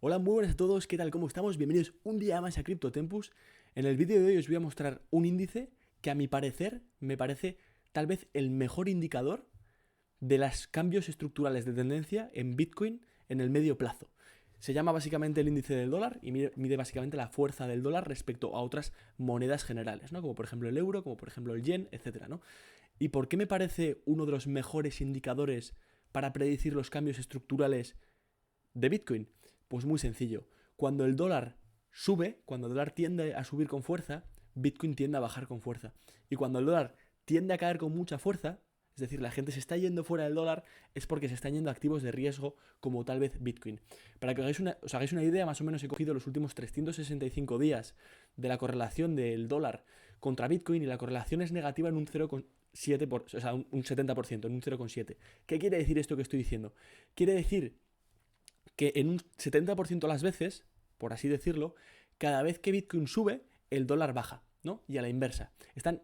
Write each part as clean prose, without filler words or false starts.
Hola, muy buenas a todos, ¿qué tal? ¿Cómo estamos? Bienvenidos un día más a CryptoTempus. En el vídeo de hoy os voy a mostrar un índice que a mi parecer me parece tal vez el mejor indicador de los cambios estructurales de tendencia en Bitcoin en el medio plazo. Se llama básicamente el índice del dólar y mide básicamente la fuerza del dólar respecto a otras monedas generales, ¿no? Como por ejemplo el euro, como por ejemplo el yen, etcétera, ¿no? ¿Y por qué me parece uno de los mejores indicadores para predecir los cambios estructurales de Bitcoin? Pues muy sencillo. Cuando el dólar sube, cuando el dólar tiende a subir con fuerza, Bitcoin tiende a bajar con fuerza. Y cuando el dólar tiende a caer con mucha fuerza, es decir, la gente se está yendo fuera del dólar, es porque se están yendo activos de riesgo como tal vez Bitcoin. Para que os hagáis una idea, más o menos he cogido los últimos 365 días de la correlación del dólar contra Bitcoin y la correlación es negativa en un 0,7%, o sea, un 70%, en un 0,7%. ¿Qué quiere decir esto que estoy diciendo? Quiere decir que en un 70% de las veces, por así decirlo, cada vez que Bitcoin sube, el dólar baja, ¿no? Y a la inversa. Están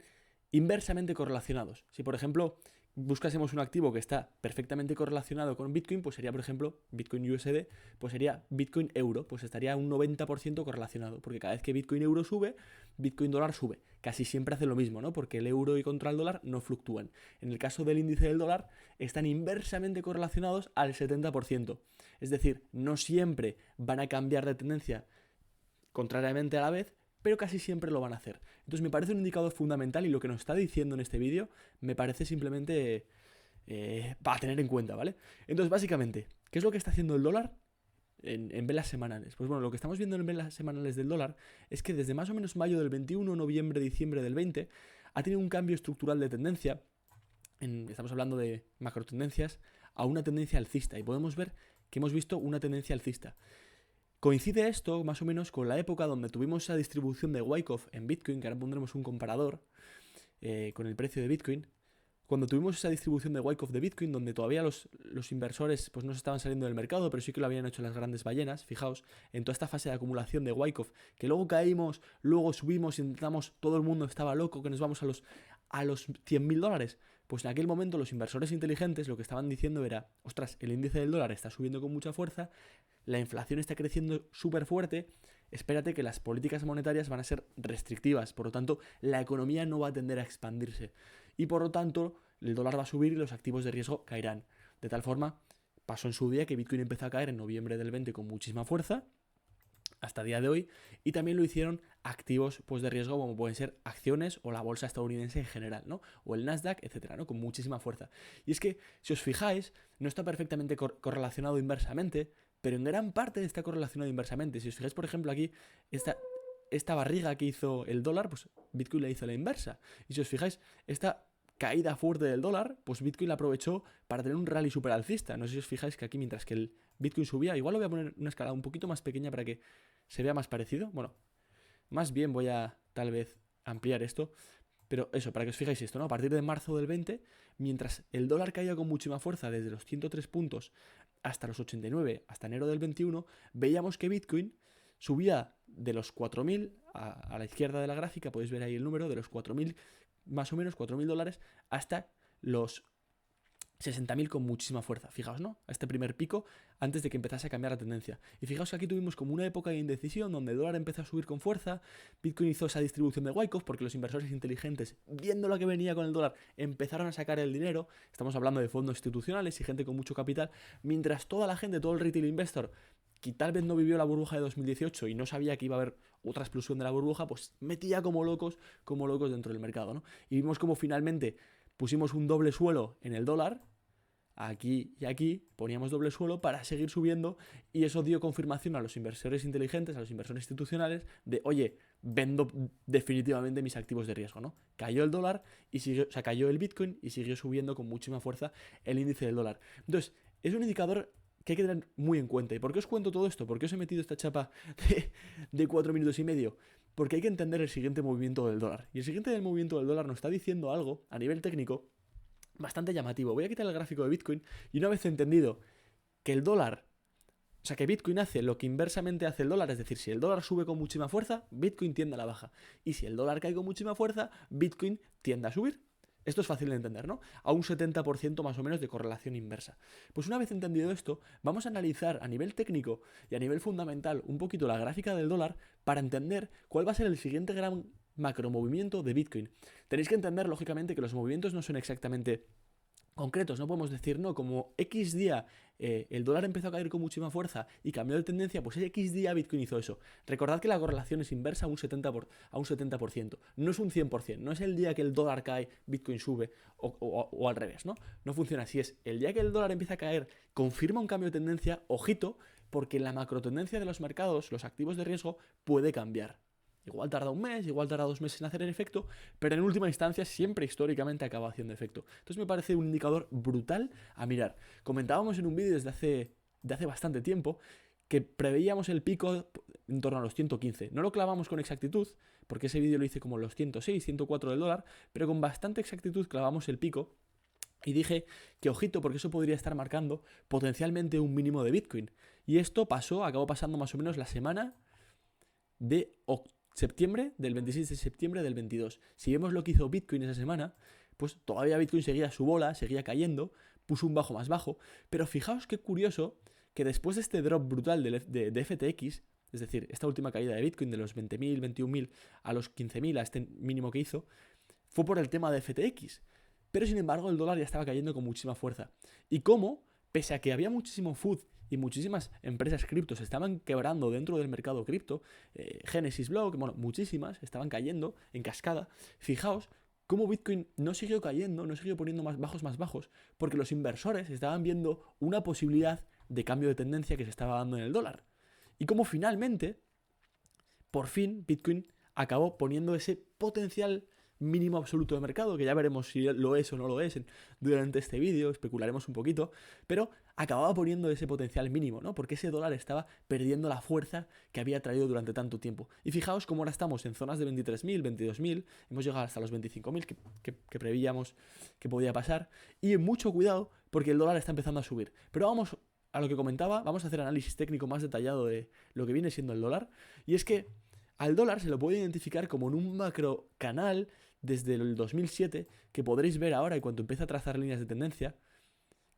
inversamente correlacionados. Si, por ejemplo, buscásemos un activo que está perfectamente correlacionado con Bitcoin, pues sería, por ejemplo, Bitcoin USD, pues sería Bitcoin Euro, pues estaría un 90% correlacionado, porque cada vez que Bitcoin Euro sube, Bitcoin dólar sube. Casi siempre hace lo mismo, ¿no? Porque el euro y contra el dólar no fluctúan. En el caso del índice del dólar, están inversamente correlacionados al 70%. Es decir, no siempre van a cambiar de tendencia contrariamente a la vez, pero casi siempre lo van a hacer. Entonces me parece un indicador fundamental y lo que nos está diciendo en este vídeo me parece simplemente para tener en cuenta, ¿vale? Entonces básicamente, ¿qué es lo que está haciendo el dólar en velas semanales? Pues bueno, lo que estamos viendo en velas semanales del dólar es que desde más o menos mayo del 21, noviembre, diciembre del 20, ha tenido un cambio estructural de tendencia, estamos hablando de macro tendencias, a una tendencia alcista y podemos ver que hemos visto una tendencia alcista. Coincide esto más o menos con la época donde tuvimos esa distribución de Wyckoff en Bitcoin, que ahora pondremos un comparador con el precio de Bitcoin. Cuando tuvimos esa distribución de Wyckoff de Bitcoin, donde todavía los inversores pues no se estaban saliendo del mercado, pero sí que lo habían hecho las grandes ballenas, fijaos, en toda esta fase de acumulación de Wyckoff, que luego caímos, luego subimos, intentamos, todo el mundo estaba loco, que nos vamos a los $100.000, pues en aquel momento los inversores inteligentes lo que estaban diciendo era, ostras, el índice del dólar está subiendo con mucha fuerza, la inflación está creciendo súper fuerte, espérate que las políticas monetarias van a ser restrictivas, por lo tanto la economía no va a tender a expandirse y por lo tanto el dólar va a subir y los activos de riesgo caerán. De tal forma, pasó en su día que Bitcoin empezó a caer en noviembre del 20 con muchísima fuerza, hasta el día de hoy, y también lo hicieron activos pues, de riesgo como pueden ser acciones o la bolsa estadounidense en general, ¿no? O el Nasdaq, etcétera, ¿no? Con muchísima fuerza. Y es que, si os fijáis, no está perfectamente correlacionado inversamente, pero en gran parte está correlacionado inversamente. Si os fijáis, por ejemplo, aquí, esta barriga que hizo el dólar, pues Bitcoin la hizo a la inversa. Y si os fijáis, esta caída fuerte del dólar, pues Bitcoin la aprovechó para tener un rally super alcista. No sé si os fijáis que aquí, mientras que el Bitcoin subía, igual lo voy a poner una escala un poquito más pequeña para que se vea más parecido. Bueno, más bien voy a tal vez ampliar esto, pero eso, para que os fijáis esto, ¿no? A partir de marzo del 20, mientras el dólar caía con muchísima fuerza desde los 103 puntos hasta los 89, hasta enero del 21, veíamos que Bitcoin subía de los 4.000 a la izquierda de la gráfica, podéis ver ahí el número, de los 4.000, más o menos $4.000, hasta los 60.000 con muchísima fuerza, fijaos, ¿no? A este primer pico antes de que empezase a cambiar la tendencia. Y fijaos que aquí tuvimos como una época de indecisión donde el dólar empezó a subir con fuerza, Bitcoin hizo esa distribución de Wyckoff porque los inversores inteligentes, viendo lo que venía con el dólar, empezaron a sacar el dinero, estamos hablando de fondos institucionales y gente con mucho capital, mientras toda la gente, todo el retail investor, que tal vez no vivió la burbuja de 2018 y no sabía que iba a haber otra explosión de la burbuja, pues metía como locos dentro del mercado, ¿no? Y vimos como finalmente pusimos un doble suelo en el dólar, aquí y aquí, poníamos doble suelo para seguir subiendo y eso dio confirmación a los inversores inteligentes, a los inversores institucionales de, oye, vendo definitivamente mis activos de riesgo, ¿no? Cayó el dólar y siguió, o sea, cayó el Bitcoin y siguió subiendo con muchísima fuerza el índice del dólar. Entonces, es un indicador que hay que tener muy en cuenta. ¿Y por qué os cuento todo esto? ¿Por qué os he metido esta chapa de 4 minutos y medio? Porque hay que entender el siguiente movimiento del dólar. Y el siguiente movimiento del dólar nos está diciendo algo a nivel técnico bastante llamativo. Voy a quitar el gráfico de Bitcoin y una vez entendido que el dólar, o sea, que Bitcoin hace lo que inversamente hace el dólar, es decir, si el dólar sube con muchísima fuerza, Bitcoin tiende a la baja. Y si el dólar cae con muchísima fuerza, Bitcoin tiende a subir. Esto es fácil de entender, ¿no? A un 70% más o menos de correlación inversa. Pues una vez entendido esto, vamos a analizar a nivel técnico y a nivel fundamental un poquito la gráfica del dólar para entender cuál va a ser el siguiente gran macromovimiento de Bitcoin. Tenéis que entender, lógicamente, que los movimientos no son exactamente concretos, no podemos decir, no, como X día el dólar empezó a caer con muchísima fuerza y cambió de tendencia, pues X día Bitcoin hizo eso. Recordad que la correlación es inversa a un 70%, no es un 100%, no es el día que el dólar cae, Bitcoin sube o al revés, ¿no? No funciona así, es el día que el dólar empieza a caer, confirma un cambio de tendencia, ojito, porque la macrotendencia de los mercados, los activos de riesgo, puede cambiar. Igual tarda un mes, igual tarda 2 meses en hacer el efecto, pero en última instancia siempre históricamente acaba haciendo efecto. Entonces me parece un indicador brutal a mirar. Comentábamos en un vídeo desde hace bastante tiempo que preveíamos el pico en torno a los 115. No lo clavamos con exactitud, porque ese vídeo lo hice como los 106, 104 del dólar, pero con bastante exactitud clavamos el pico. Y dije que ojito, porque eso podría estar marcando potencialmente un mínimo de Bitcoin. Y esto acabó pasando más o menos la semana de septiembre, del 26 de septiembre del 22. Si vemos lo que hizo Bitcoin esa semana, pues todavía Bitcoin seguía su bola, seguía cayendo, puso un bajo más bajo, pero fijaos qué curioso que después de este drop brutal de FTX, es decir, esta última caída de Bitcoin de los 20.000, 21.000 a los 15.000, a este mínimo que hizo, fue por el tema de FTX. Pero sin embargo el dólar ya estaba cayendo con muchísima fuerza. Y cómo, pese a que había muchísimo FUD y muchísimas empresas cripto se estaban quebrando dentro del mercado cripto, Genesis Block, bueno, muchísimas estaban cayendo en cascada. Fijaos cómo Bitcoin no siguió cayendo, no siguió poniendo más bajos, porque los inversores estaban viendo una posibilidad de cambio de tendencia que se estaba dando en el dólar. Y cómo finalmente, por fin, Bitcoin acabó poniendo ese potencial mínimo absoluto de mercado, que ya veremos si lo es o no lo es durante este vídeo, especularemos un poquito, pero acababa poniendo ese potencial mínimo, ¿no? Porque ese dólar estaba perdiendo la fuerza que había traído durante tanto tiempo. Y fijaos cómo ahora estamos en zonas de 23.000, 22.000, hemos llegado hasta los 25.000 que prevíamos que podía pasar, y mucho cuidado porque el dólar está empezando a subir. Pero vamos a lo que comentaba, vamos a hacer análisis técnico más detallado de lo que viene siendo el dólar, y es que al dólar se lo puede identificar como en un macro canal desde el 2007, que podréis ver ahora y cuando empieza a trazar líneas de tendencia,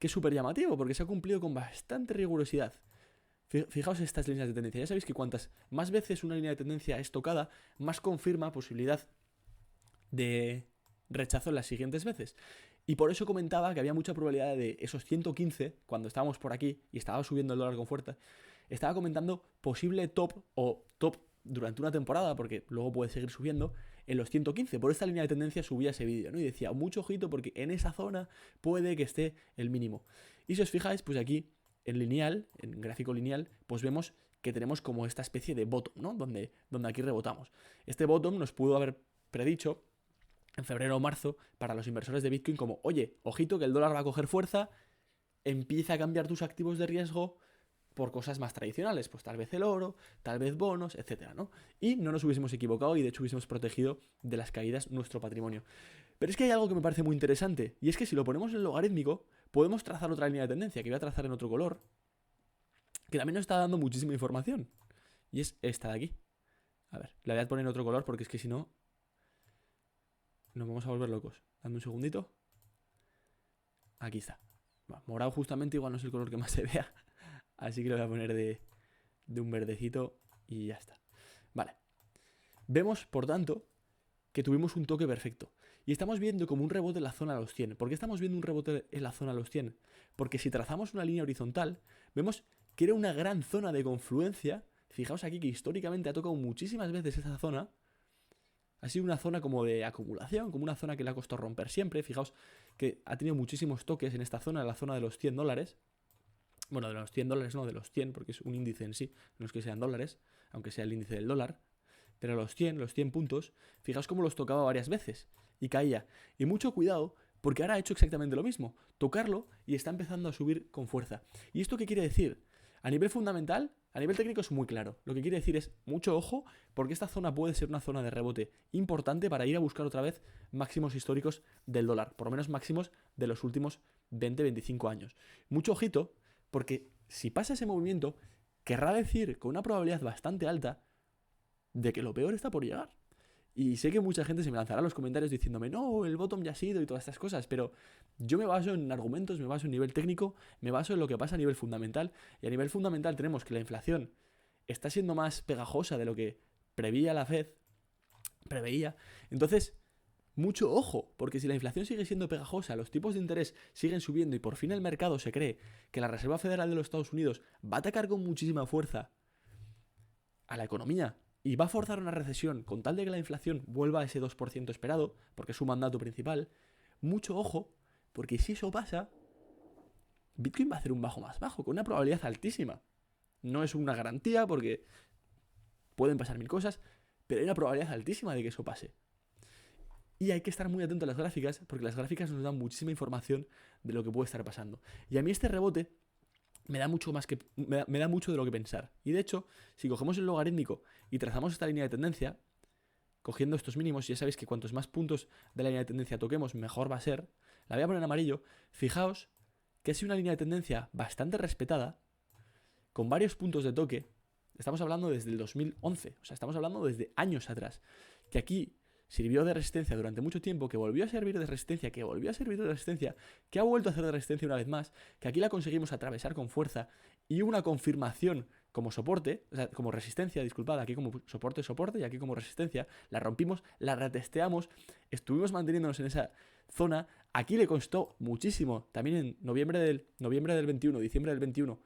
que es súper llamativo porque se ha cumplido con bastante rigurosidad. Fijaos estas líneas de tendencia. Ya sabéis que cuantas más veces una línea de tendencia es tocada, más confirma posibilidad de rechazo en las siguientes veces. Y por eso comentaba que había mucha probabilidad de esos 115, cuando estábamos por aquí y estaba subiendo el dólar con fuerza, estaba comentando posible top o top durante una temporada, porque luego puede seguir subiendo, en los 115. Por esta línea de tendencia subía ese vídeo, ¿no? Y decía, mucho ojito porque en esa zona puede que esté el mínimo. Y si os fijáis, pues aquí en lineal, en gráfico lineal, pues vemos que tenemos como esta especie de bottom, ¿no? Donde aquí rebotamos. Este bottom nos pudo haber predicho en febrero o marzo para los inversores de Bitcoin como, oye, ojito que el dólar va a coger fuerza, empieza a cambiar tus activos de riesgo por cosas más tradicionales, pues tal vez el oro, tal vez bonos, etcétera, ¿no? Y no nos hubiésemos equivocado y de hecho hubiésemos protegido de las caídas nuestro patrimonio. Pero es que hay algo que me parece muy interesante, y es que si lo ponemos en logarítmico, podemos trazar otra línea de tendencia, que voy a trazar en otro color, que también nos está dando muchísima información, y es esta de aquí. A ver, la voy a poner en otro color porque es que si no, nos vamos a volver locos. Dame un segundito. Aquí está. Bueno, morado justamente igual no es el color que más se vea, así que lo voy a poner de un verdecito y ya está. Vale. Vemos, por tanto, que tuvimos un toque perfecto. Y estamos viendo como un rebote en la zona de los 100. ¿Por qué estamos viendo un rebote en la zona de los 100? Porque si trazamos una línea horizontal, vemos que era una gran zona de confluencia. Fijaos aquí que históricamente ha tocado muchísimas veces esa zona. Ha sido una zona como de acumulación, como una zona que le ha costado romper siempre. Fijaos que ha tenido muchísimos toques en esta zona, en la zona de los $100. Bueno, de los $100 no, de los 100, porque es un índice en sí, no es que sean dólares, aunque sea el índice del dólar. Pero los 100 puntos, fijaos cómo los tocaba varias veces y caía. Y mucho cuidado, porque ahora ha hecho exactamente lo mismo, tocarlo y está empezando a subir con fuerza. ¿Y esto qué quiere decir? A nivel fundamental, a nivel técnico es muy claro. Lo que quiere decir es mucho ojo, porque esta zona puede ser una zona de rebote importante para ir a buscar otra vez máximos históricos del dólar, por lo menos máximos de los últimos 20-25 años. Mucho ojito, porque si pasa ese movimiento, querrá decir con una probabilidad bastante alta de que lo peor está por llegar. Y sé que mucha gente se me lanzará a los comentarios diciéndome, no, el bottom ya ha sido y todas estas cosas, pero yo me baso en argumentos, me baso en nivel técnico, me baso en lo que pasa a nivel fundamental. Y a nivel fundamental tenemos que la inflación está siendo más pegajosa de lo que preveía la Fed. Entonces, mucho ojo, porque si la inflación sigue siendo pegajosa, los tipos de interés siguen subiendo y por fin el mercado se cree que la Reserva Federal de los Estados Unidos va a atacar con muchísima fuerza a la economía y va a forzar una recesión con tal de que la inflación vuelva a ese 2% esperado, porque es su mandato principal, mucho ojo, porque si eso pasa, Bitcoin va a hacer un bajo más bajo, con una probabilidad altísima. No es una garantía porque pueden pasar mil cosas, pero hay una probabilidad altísima de que eso pase. Y hay que estar muy atento a las gráficas, porque las gráficas nos dan muchísima información de lo que puede estar pasando. Y a mí este rebote me da mucho de lo que pensar. Y de hecho, si cogemos el logarítmico y trazamos esta línea de tendencia, cogiendo estos mínimos, ya sabéis que cuantos más puntos de la línea de tendencia toquemos, mejor va a ser. La voy a poner en amarillo. Fijaos que es una línea de tendencia bastante respetada, con varios puntos de toque. Estamos hablando desde el 2011, o sea, estamos hablando desde años atrás. Que aquí sirvió de resistencia durante mucho tiempo, que volvió a servir de resistencia, que volvió a servir de resistencia, que ha vuelto a hacer de resistencia una vez más, que aquí la conseguimos atravesar con fuerza y una confirmación como soporte, o sea, como resistencia, disculpad, aquí como soporte y aquí como resistencia, la rompimos, la retesteamos, estuvimos manteniéndonos en esa zona, aquí le costó muchísimo, también en noviembre del 21, diciembre del 21,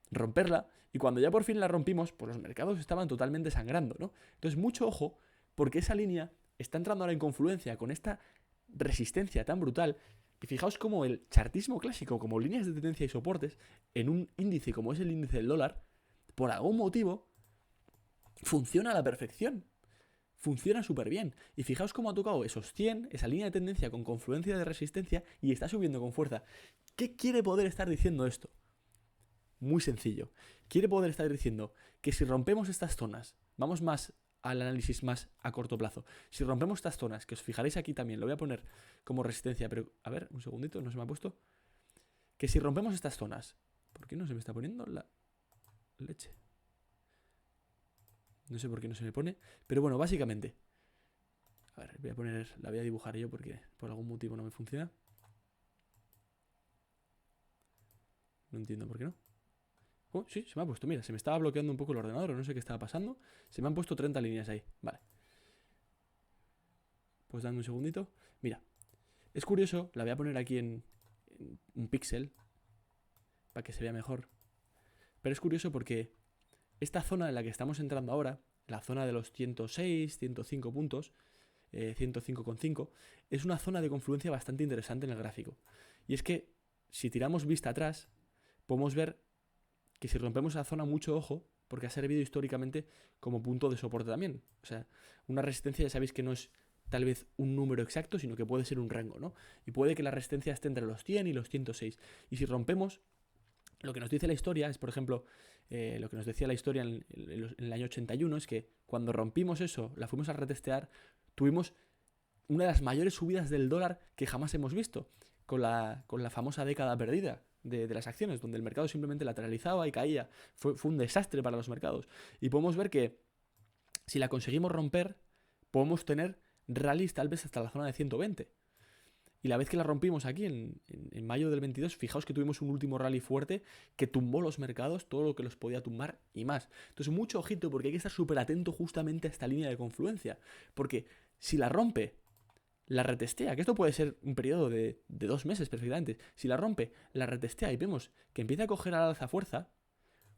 romperla, y cuando ya por fin la rompimos, pues los mercados estaban totalmente sangrando, ¿no? Entonces, mucho ojo, porque esa línea está entrando ahora en confluencia con esta resistencia tan brutal. Y fijaos cómo el chartismo clásico, como líneas de tendencia y soportes, en un índice como es el índice del dólar, por algún motivo, funciona a la perfección. Funciona súper bien. Y fijaos cómo ha tocado esos 100, esa línea de tendencia con confluencia de resistencia, y está subiendo con fuerza. ¿Qué quiere poder estar diciendo esto? Muy sencillo. Quiere poder estar diciendo que si rompemos estas zonas, vamos más al análisis más a corto plazo. Si rompemos estas zonas, que os fijaréis aquí también, lo voy a poner como resistencia, pero a ver, un segundito, no se me ha puesto. Que si rompemos estas zonas, ¿por qué no se me está poniendo la leche? No sé por qué no se me pone, pero bueno, básicamente. A ver, la voy a dibujar yo porque por algún motivo no me funciona. No entiendo por qué no. Oh, sí, se me ha puesto, mira, se me estaba bloqueando un poco el ordenador, no sé qué estaba pasando. Se me han puesto 30 líneas ahí, vale. Pues dame un segundito. Mira, es curioso, la voy a poner aquí en un píxel para que se vea mejor. Pero es curioso porque esta zona en la que estamos entrando ahora, la zona de los 106, 105 puntos, 105,5, es una zona de confluencia bastante interesante en el gráfico. Y es que si tiramos vista atrás, podemos ver que si rompemos esa zona, mucho ojo, porque ha servido históricamente como punto de soporte también. O sea, una resistencia ya sabéis que no es tal vez un número exacto, sino que puede ser un rango, ¿no? Y puede que la resistencia esté entre los 100 y los 106. Y si rompemos, lo que nos dice la historia es, por ejemplo, lo que nos decía la historia en el año 81 es que cuando rompimos eso, la fuimos a retestear, tuvimos una de las mayores subidas del dólar que jamás hemos visto, con la famosa década perdida de las acciones, donde el mercado simplemente lateralizaba y caía. Fue un desastre para los mercados. Y podemos ver que si la conseguimos romper, podemos tener rallies tal vez hasta la zona de 120. Y la vez que la rompimos aquí en mayo del 22, fijaos que tuvimos un último rally fuerte que tumbó los mercados, todo lo que los podía tumbar y más. Entonces, mucho ojito, porque hay que estar súper atento justamente a esta línea de confluencia. Porque si la rompe, la retestea, que esto puede ser un periodo de 2 meses perfectamente. Si la rompe, la retestea y vemos que empieza a coger al alza fuerza,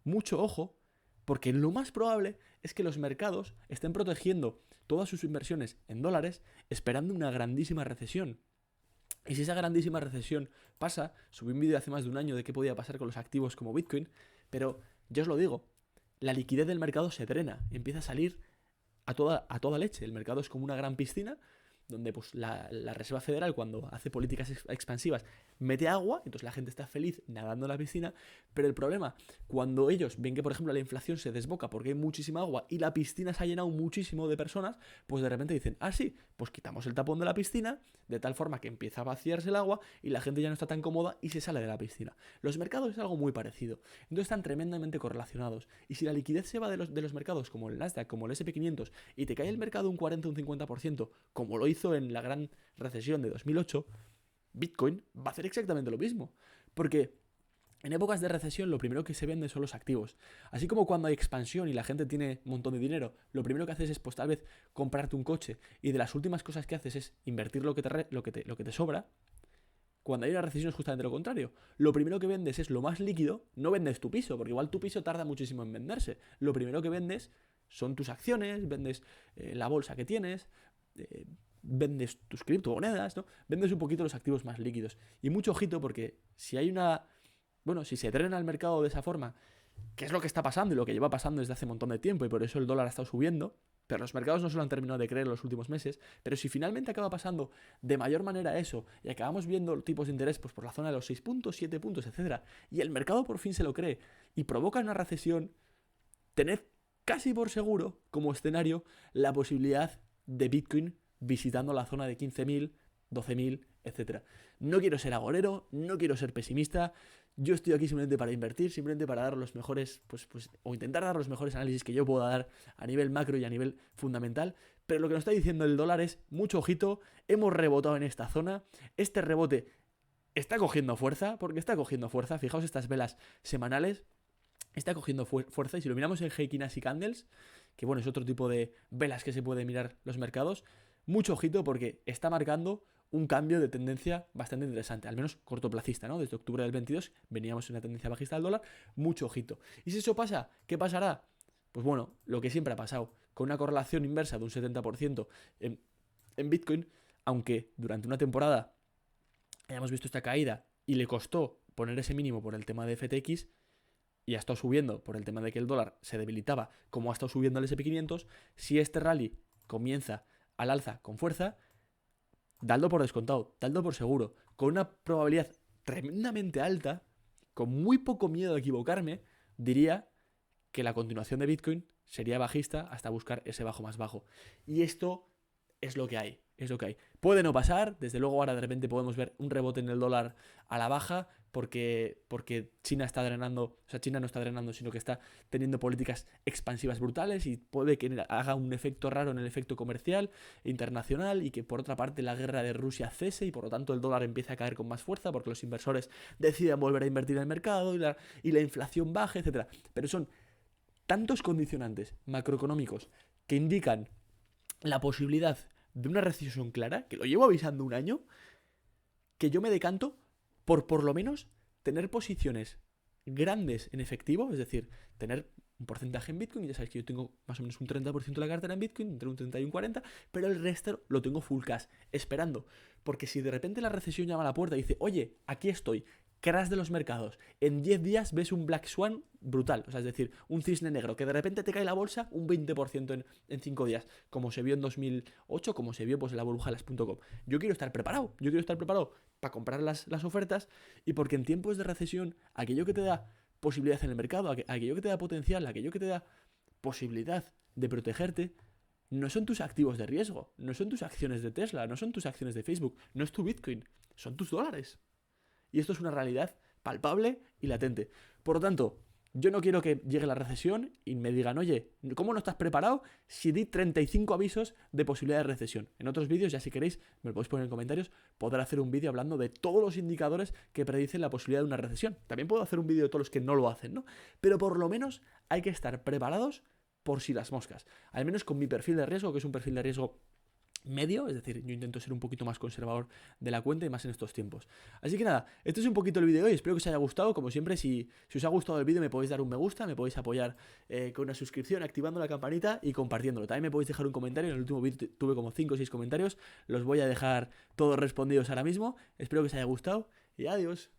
mucho ojo, porque lo más probable es que los mercados estén protegiendo todas sus inversiones en dólares esperando una grandísima recesión. Y si esa grandísima recesión pasa, subí un vídeo hace más de un año de qué podía pasar con los activos como Bitcoin, pero yo os lo digo, la liquidez del mercado se drena, empieza a salir a toda leche. El mercado es como una gran piscina donde pues la Reserva Federal, cuando hace políticas expansivas, mete agua, entonces la gente está feliz nadando en la piscina, pero el problema, cuando ellos ven que, por ejemplo, la inflación se desboca porque hay muchísima agua y la piscina se ha llenado muchísimo de personas, pues de repente dicen, ah, sí, pues quitamos el tapón de la piscina, de tal forma que empieza a vaciarse el agua y la gente ya no está tan cómoda y se sale de la piscina. Los mercados es algo muy parecido, entonces están tremendamente correlacionados, y si la liquidez se va de los mercados, como el Nasdaq, como el S&P 500, y te cae el mercado un 40 o un 50%, como lo hizo en la gran recesión de 2008, Bitcoin va a hacer exactamente lo mismo, porque en épocas de recesión lo primero que se vende son los activos. Así como cuando hay expansión y la gente tiene un montón de dinero, lo primero que haces es pues tal vez comprarte un coche, y de las últimas cosas que haces es invertir lo que te sobra. Cuando hay una recesión es justamente lo contrario. Lo primero que vendes es lo más líquido, no vendes tu piso, porque igual tu piso tarda muchísimo en venderse. Lo primero que vendes son tus acciones, vendes la bolsa que tienes, vendes tus criptomonedas, ¿no? Vendes un poquito los activos más líquidos. Y mucho ojito, porque si hay si se drena el mercado de esa forma, que es lo que está pasando y lo que lleva pasando desde hace un montón de tiempo, y por eso el dólar ha estado subiendo, pero los mercados no se lo han terminado de creer en los últimos meses, pero si finalmente acaba pasando de mayor manera eso, y acabamos viendo tipos de interés pues, por la zona de los 6 puntos, 7 puntos, etcétera, y el mercado por fin se lo cree, y provoca una recesión, tened casi por seguro, como escenario, la posibilidad de Bitcoin visitando la zona de 15.000, 12.000, etcétera. No quiero ser agorero, no quiero ser pesimista. Yo estoy aquí simplemente para invertir, simplemente para dar los mejores, o intentar dar los mejores análisis que yo pueda dar a nivel macro y a nivel fundamental. Pero lo que nos está diciendo el dólar es, mucho ojito, hemos rebotado en esta zona. Este rebote está cogiendo fuerza, porque está cogiendo fuerza. Fijaos estas velas semanales, está cogiendo fuerza. Y si lo miramos en Heikin y Candles, que bueno, es otro tipo de velas que se puede mirar los mercados, mucho ojito porque está marcando un cambio de tendencia bastante interesante, al menos cortoplacista, ¿no? Desde octubre del 22 veníamos en una tendencia bajista del dólar, mucho ojito. Y si eso pasa, ¿qué pasará? Pues bueno, lo que siempre ha pasado, con una correlación inversa de un 70% en Bitcoin, aunque durante una temporada hayamos visto esta caída y le costó poner ese mínimo por el tema de FTX, y ha estado subiendo por el tema de que el dólar se debilitaba, como ha estado subiendo el S&P 500, si este rally comienza al alza con fuerza, dadlo por descontado, dadlo por seguro, con una probabilidad tremendamente alta, con muy poco miedo de equivocarme, diría que la continuación de Bitcoin sería bajista hasta buscar ese bajo más bajo. Y esto es lo que hay, es lo que hay. Puede no pasar, desde luego ahora de repente podemos ver un rebote en el dólar a la baja, porque China está drenando, o sea, China no está drenando, sino que está teniendo políticas expansivas brutales, y puede que haga un efecto raro en el efecto comercial internacional, y que por otra parte la guerra de Rusia cese y por lo tanto el dólar empiece a caer con más fuerza porque los inversores deciden volver a invertir en el mercado y la inflación baje, etcétera. Pero son tantos condicionantes macroeconómicos que indican la posibilidad de una recesión clara, que lo llevo avisando un año, que yo me decanto por lo menos tener posiciones grandes en efectivo, es decir, tener un porcentaje en Bitcoin. Ya sabéis que yo tengo más o menos un 30% de la cartera en Bitcoin, entre un 30 y un 40, pero el resto lo tengo full cash, esperando. Porque si de repente la recesión llama a la puerta y dice, oye, aquí estoy, crash de los mercados, en 10 días ves un Black Swan brutal, o sea, es decir, un cisne negro, que de repente te cae la bolsa un 20% en 5 días, como se vio en 2008, como se vio pues en la burbuja de las.com. Yo quiero estar preparado para comprar las ofertas, y porque en tiempos de recesión, aquello que te da posibilidad en el mercado, aquello que te da potencial, aquello que te da posibilidad de protegerte, no son tus activos de riesgo, no son tus acciones de Tesla, no son tus acciones de Facebook, no es tu Bitcoin, son tus dólares. Y esto es una realidad palpable y latente. Por lo tanto, yo no quiero que llegue la recesión y me digan, oye, ¿cómo no estás preparado si di 35 avisos de posibilidad de recesión? En otros vídeos, ya si queréis, me lo podéis poner en comentarios, podré hacer un vídeo hablando de todos los indicadores que predicen la posibilidad de una recesión. También puedo hacer un vídeo de todos los que no lo hacen, ¿no? Pero por lo menos hay que estar preparados por si las moscas. Al menos con mi perfil de riesgo, que es un perfil de riesgo medio, es decir, yo intento ser un poquito más conservador de la cuenta y más en estos tiempos. Así que nada, esto es un poquito el vídeo de hoy, espero que os haya gustado. Como siempre, si os ha gustado el vídeo me podéis dar un me gusta, me podéis apoyar con una suscripción, activando la campanita y compartiéndolo. También me podéis dejar un comentario, en el último vídeo tuve como 5 o 6 comentarios, los voy a dejar todos respondidos ahora mismo. Espero que os haya gustado y adiós.